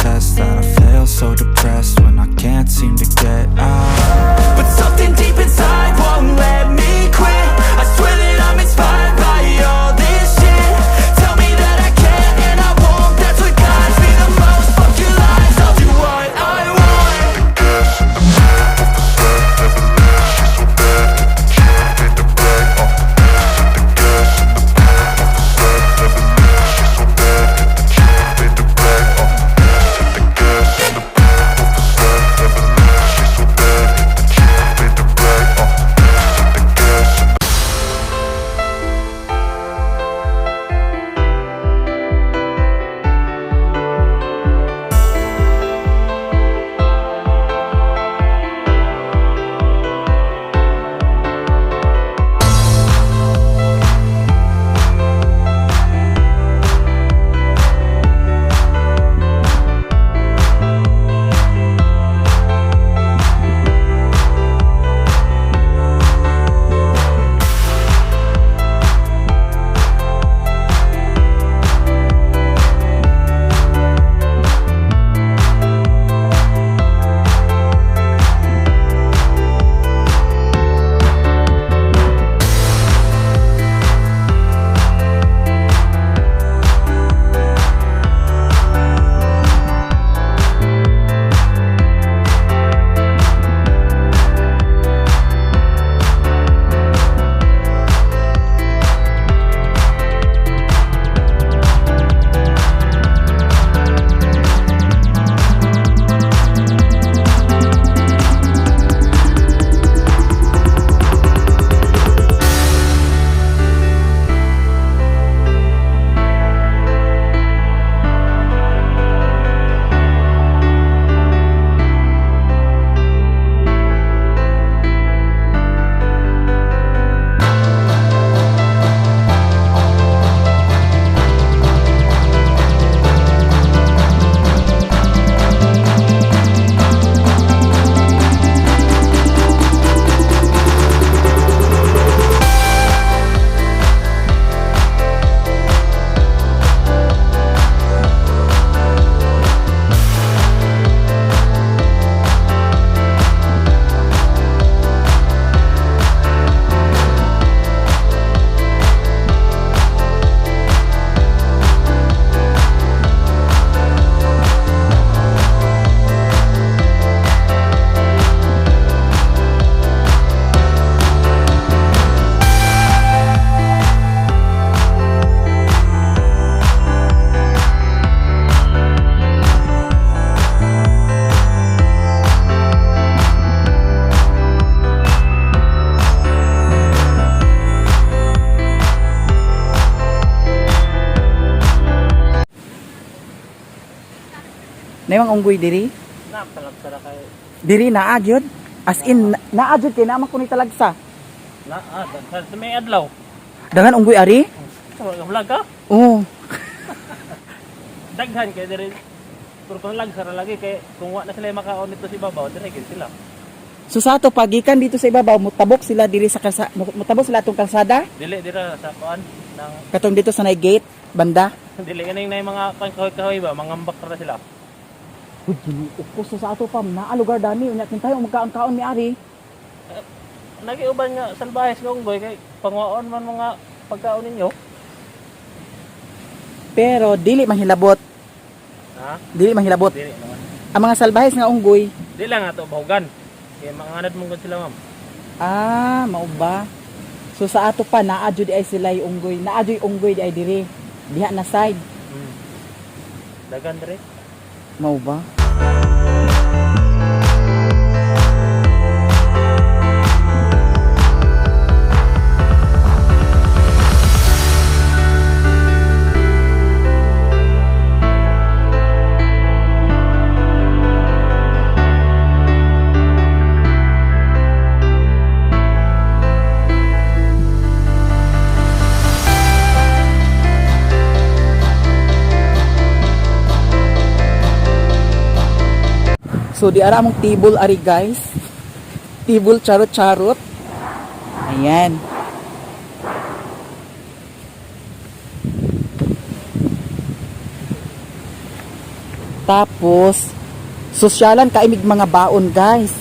test that I fail so depressed when I can't seem to get out. But something deep inside won't let me quit. I swear that I'm inspired by all this shit. Tell me that I can and I won't. That's what guides me the most. Fuck your lies, I'll do what I want. Gas in the back of the sled, never leave. She's so bad that the can't pay the brag. Hit the gas in the back of the sled, never leave. She's so bad that the can't pay the brag. Hit the gas in the back of the sled, never leave. She's so bad that the can't pay the brag. Hit the gas in the Naimang unggoy diri? Napalagsara kayo. Diri naa jud. As in naa jud kay naman kuno talagsa. Sa may adlaw. Dangan unggoy ari? Sa mga vlog ka? Oo. Daghan kayo diri. Pero kung lagsara lagi kay kung wa na sila makaon nito si babaw, dire gid sila. So sa ato pagikan dito sa ibabaw mutabok sila diri sa mutabok sila atong kalsada Dili dira sa kuan nang katong dito sa nay gate banda. dili kaning nay mga kahoy-kahoy ba, mangambak ra sila. Uy, ginuupos sa ato pam naa lugar dani unya kin tayo magkaon-kaon ni ari. Nagiuban nga salbahes nga unggoy kay pangwaon man mga pagkaon ninyo. Pero dili man hilabot. Ha? Dili man hilabot. Dili naman. Ang mga salbahes nga unggoy. Dili lang ato bahugan. Kay manganad mong gud sila ma'am. Ah, mao ba? So sa ato pa naa jud ay sila yung unggoy. Naa jud unggoy di ay diri. Diha na side. Dagan dire. Mao ba? So di ara mong table ari guys. Table charot-charot. Ayan. Tapos, sosyalan kaimig mga baon guys.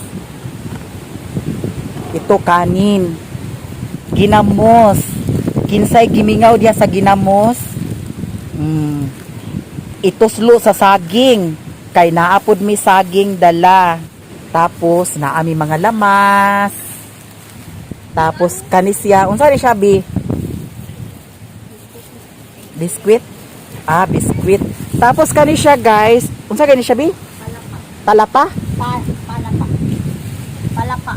Ito kanin. Ginamos. Kinsay gimingaw diya sa ginamos. Ituslo sa saging. Kay naapod mi saging dala. Tapos, naami mga lamas. Tapos, kanisya. Unsa ni siya, Bi? Biskwit? Ah, biskwit. Tapos, kanisya, guys. Unsa kani siya, Bi? Talapa. Palapa. Palapa.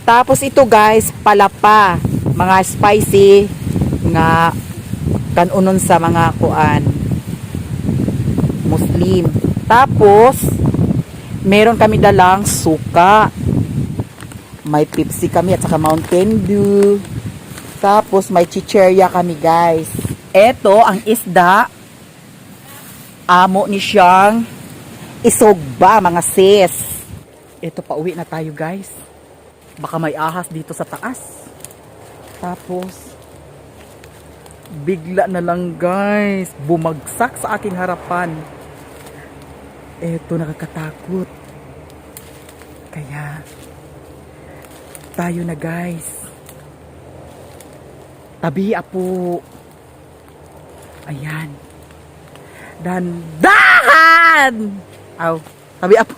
Tapos, ito, guys, palapa. Mga spicy nga kanunon sa mga kuan Muslim. Tapos, meron kami dalang suka. May Pepsi kami at saka Mountain Dew. Tapos may chicherya kami guys. Ito ang isda. Amo ni siyang isogba mga sis. Ito pauwi na tayo guys. Baka may ahas dito sa taas. Tapos bigla na lang guys. Bumagsak sa aking harapan. Ito nakakatakot. Kaya tayo na guys. Tabi po. Ayan. Dandahan! Aw, tabi po.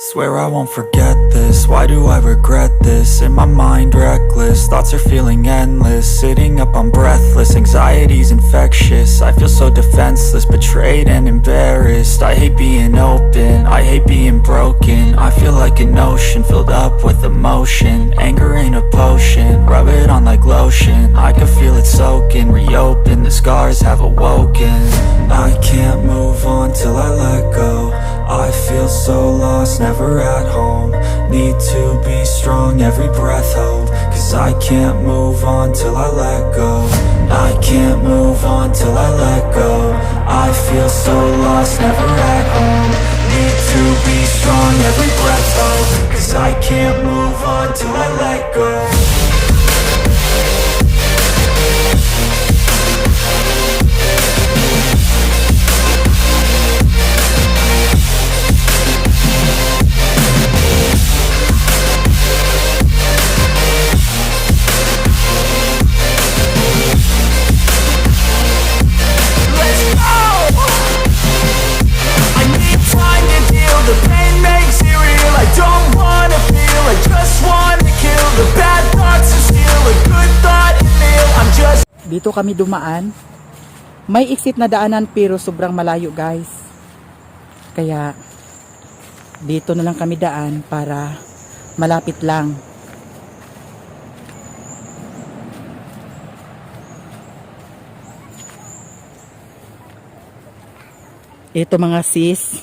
Swear I won't forget this. Why do I regret this? In my mind reckless, thoughts are feeling endless. Sitting up, I'm breathless, anxiety's infectious. I feel so defenseless, betrayed and embarrassed. I hate being open, I hate being broken. I feel like an ocean filled up with emotion. Anger ain't a potion, rub it on like lotion. I can feel it soaking, reopen, the scars have awoken. I can't move on till I let go. I feel so lost, never at home. Need to be strong, every breath hold. Cause I can't move on till I let go. I can't move on till I let go. I feel so lost, never at home. Need to be strong, every breath hold. Cause I can't move on till I let go. Dito kami dumaan. May exit na daanan pero sobrang malayo guys. Kaya dito na lang kami daan para malapit lang. Ito mga sis,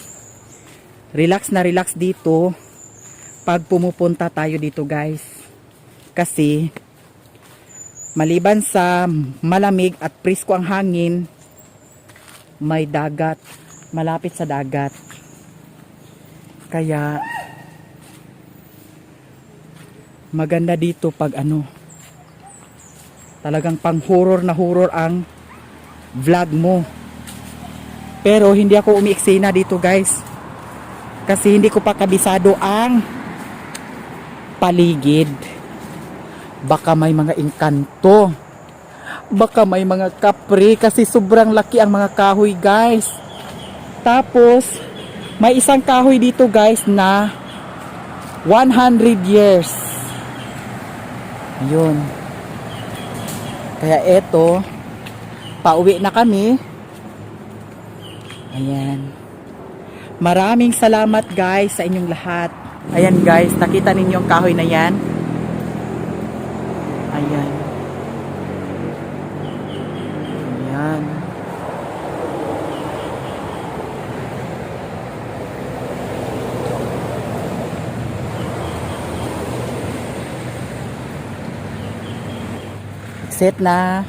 relax na relax dito pag pumupunta tayo dito guys. Kasi maliban sa malamig at presko ang hangin, may dagat, malapit sa dagat. Kaya maganda dito pag talagang pang horror na horror ang vlog mo. Pero hindi ako umiiksena dito guys. Kasi hindi ko pa kabisado ang paligid. Baka may mga engkanto. Baka may mga kapre kasi sobrang laki ang mga kahoy guys. Tapos may isang kahoy dito guys na 100 years. Yun. Kaya eto, pauwi na kami. Ayan. Maraming salamat guys sa inyong lahat. Ayan guys, nakita ninyo yung kahoy na yan? Ayan. Ayan. Set na.